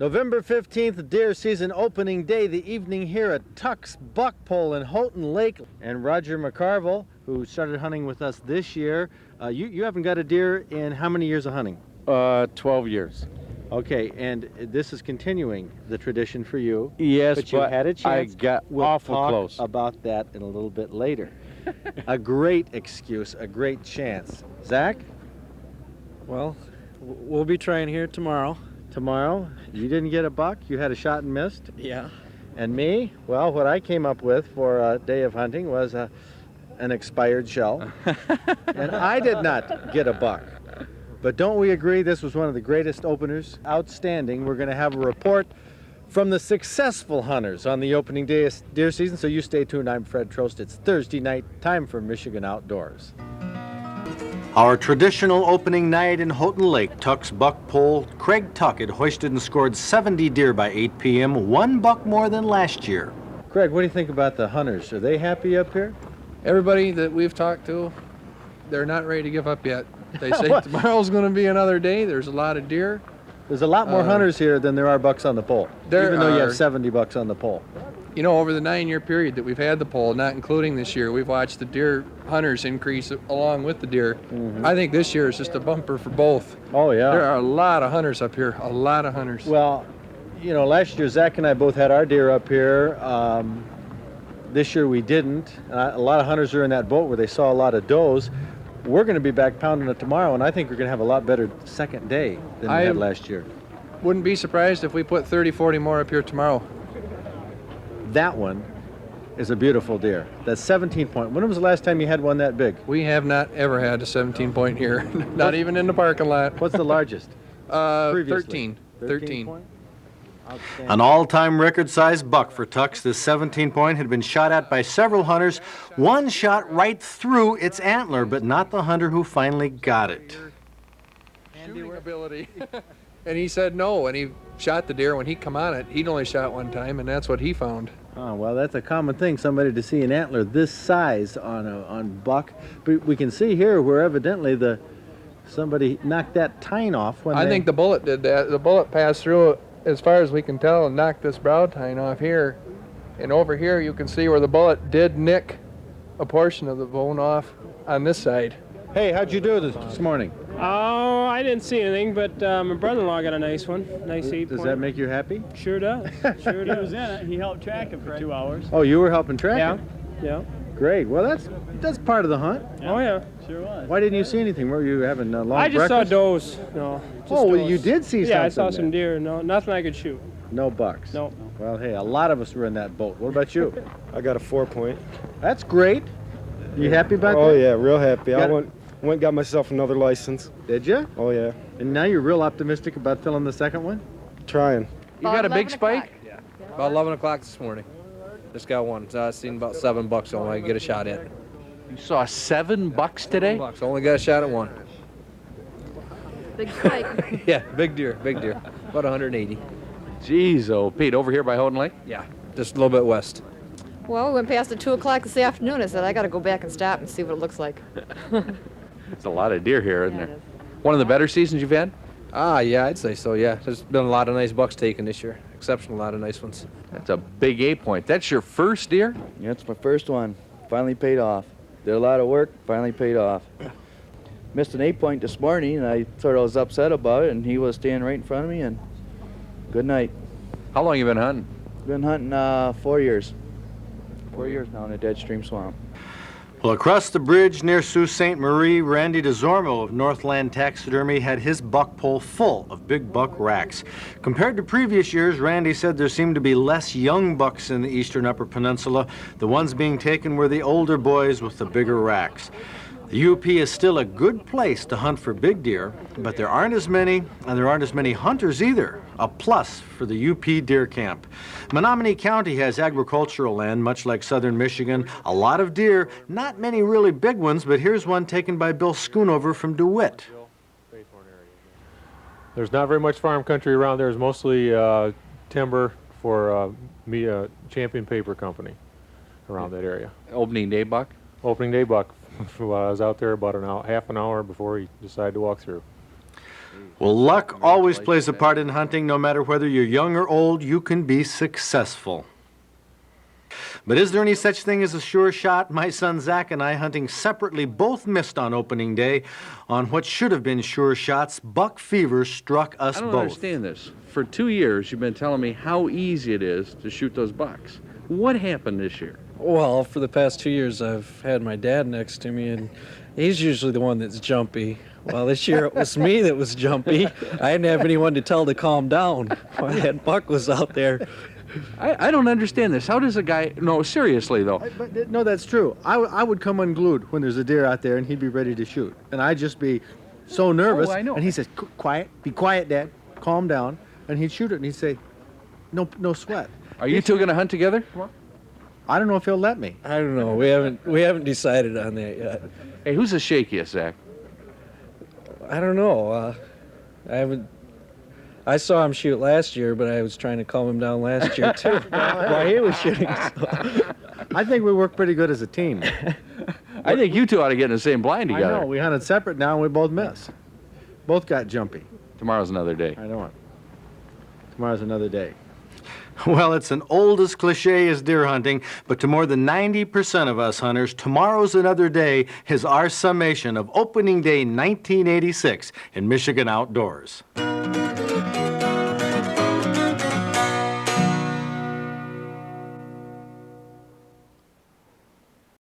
November 15th, deer season opening day, the evening here at Tuck's Buckpole in Houghton Lake. And Roger McCarville, who started hunting with us this year, you haven't got a deer in how many years of hunting? 12 years. Okay, and this is continuing the tradition for you. Yes, but you had a chance. I got we'll awful talk close. about that in a little bit later. A great excuse, a great chance. Zach? Well, we'll be trying here tomorrow. Tomorrow, you didn't get a buck, you had a shot and missed. Yeah. And me, well, what I came up with for a day of hunting was an expired shell. And I did not get a buck. But don't we agree this was one of the greatest openers? Outstanding. We're going to have a report from the successful hunters on the opening day of deer season, so you stay tuned. I'm Fred Trost. It's Thursday night, time for Michigan Outdoors. Our traditional opening night in Houghton Lake, Tuck's Buckpole. Craig Tuck had hoisted and scored 70 deer by 8 p.m., 1 buck more than last year. Craig, what do you think about the hunters? Are they happy up here? Everybody that we've talked to, they're not ready to give up yet. They say tomorrow's going to be another day. There's a lot of deer. There's a lot more hunters here than there are bucks on the pole, even though you have 70 bucks on the pole. You know, over the 9-year period that we've had the pole, not including this year, we've watched the deer hunters increase along with the deer. Mm-hmm. I think this year is just a bumper for both. Oh, yeah. There are a lot of hunters up here, a lot of hunters. Well, you know, last year Zach and I both had our deer up here. This year we didn't. A lot of hunters are in that boat where they saw a lot of does. We're going to be back pounding it tomorrow, and I think we're going to have a lot better second day than we had last year. Wouldn't be surprised if we put 30, 40 more up here tomorrow. That one is a beautiful deer. That's 17 point. When was the last time you had one that big? We have not ever had a 17 point here, not even in the parking lot. What's the largest? 13 point? An all-time record-sized buck for Tucks. This 17 point had been shot at by several hunters. One shot right through its antler, but not the hunter who finally got it. Shooting ability. And he said no, and he shot the deer. When he come on it, he'd only shot one time, and that's what he found. Oh, well, that's a common thing, somebody to see an antler this size on buck. But we can see here where evidently somebody knocked that tine off. I think the bullet did that. The bullet passed through it, as far as we can tell, and knocked this brow tine off here. And over here you can see where the bullet did nick a portion of the bone off on this side. Hey, how'd you do this morning? Oh, I didn't see anything, but my brother-in-law got a nice one. Nice 8 point. Does that make you happy? Sure does. Sure does. He was in it. He helped track him for 2 hours. Oh, you were helping track Yeah. it? Yeah. Great. Well, that's part of the hunt. Yeah. Oh, yeah. Sure was. Why didn't you see anything? Were you having a long I just breakfast? saw does. No. Just Oh, well, does. you did see something. Yeah, I saw some then. deer. No, nothing I could shoot. No bucks. No. Well, hey, a lot of us were in that boat. What about you? I got a 4 point. That's great. You happy about that? Oh yeah, real happy. I Got it. went and got myself another license. Did you? Oh yeah, And now you're real optimistic about filling the second one? trying. You got a big 11 spike? o'clock. Yeah. About 11 o'clock this morning. Just got one. So I seen about 7 bucks only I get a shot at. You saw 7 bucks today? Bucks. Only got a shot at one. Big spike. Yeah, big deer, about 180. Jeez, oh, Pete, over here by Houghton Lake? Yeah, just a little bit west. Well, we went past at 2 o'clock this afternoon. I said, I got to go back and stop and see what it looks like. There's a lot of deer here, isn't Yeah, there? it is. One of the better seasons you've had? Yeah, I'd say so, yeah. There's been a lot of nice bucks taken this year. Exceptional lot of nice ones. That's a big 8 point. That's your first deer? Yeah, it's my first one. Finally paid off. Did a lot of work, finally paid off. Missed an 8 point this morning, and I sort of was upset about it, and he was standing right in front of me, and good night. How long you been hunting? Been hunting 4 years. 4 years now in a dead stream swamp. Well, across the bridge near Sault Ste. Marie, Randy DeZormo of Northland Taxidermy had his buck pole full of big buck racks. Compared to previous years, Randy said there seemed to be less young bucks in the eastern Upper Peninsula. The ones being taken were the older boys with the bigger racks. The UP is still a good place to hunt for big deer, but there aren't as many, and there aren't as many hunters either. A plus for the UP deer camp. Menominee County has agricultural land, much like southern Michigan. A lot of deer, not many really big ones, but here's one taken by Bill Schoonover from DeWitt. There's not very much farm country around there. It's mostly timber for Champion Paper Company around that area. Opening day buck? Opening day buck. While I was out there about half an hour before he decided to walk through. Well, luck always plays a part in hunting. No matter whether you're young or old, you can be successful. But is there any such thing as a sure shot? My son Zach and I, hunting separately, both missed on opening day. On what should have been sure shots, buck fever struck us I don't both. understand this. For 2 years, you've been telling me how easy it is to shoot those bucks. What happened this year? Well, for the past 2 years, I've had my dad next to me, and he's usually the one that's jumpy. Well, this year it was me that was jumpy. I didn't have anyone to tell to calm down while that buck was out there. I don't understand this. How does a guy... No, seriously, though. But no, that's true. I would come unglued when there's a deer out there and he'd be ready to shoot. And I'd just be so nervous. Oh, I know. And he says, quiet, be quiet, Dad, calm down. And he'd shoot it and he'd say, no sweat. Are you two going to hunt together? I don't know if he'll let me. I don't know. We haven't decided on that yet. Hey, who's the shakiest, Zach? I don't know. I saw him shoot last year, but I was trying to calm him down last year too while he was shooting. So. I think we work pretty good as a team. I think you two ought to get in the same blind together. I know. We hunted separate now and we both missed. Both got jumpy. Tomorrow's another day. I know it. Tomorrow's another day. Well, it's an old as cliche as deer hunting, but to more than 90% of us hunters, tomorrow's another day is our summation of opening day 1986 in Michigan outdoors.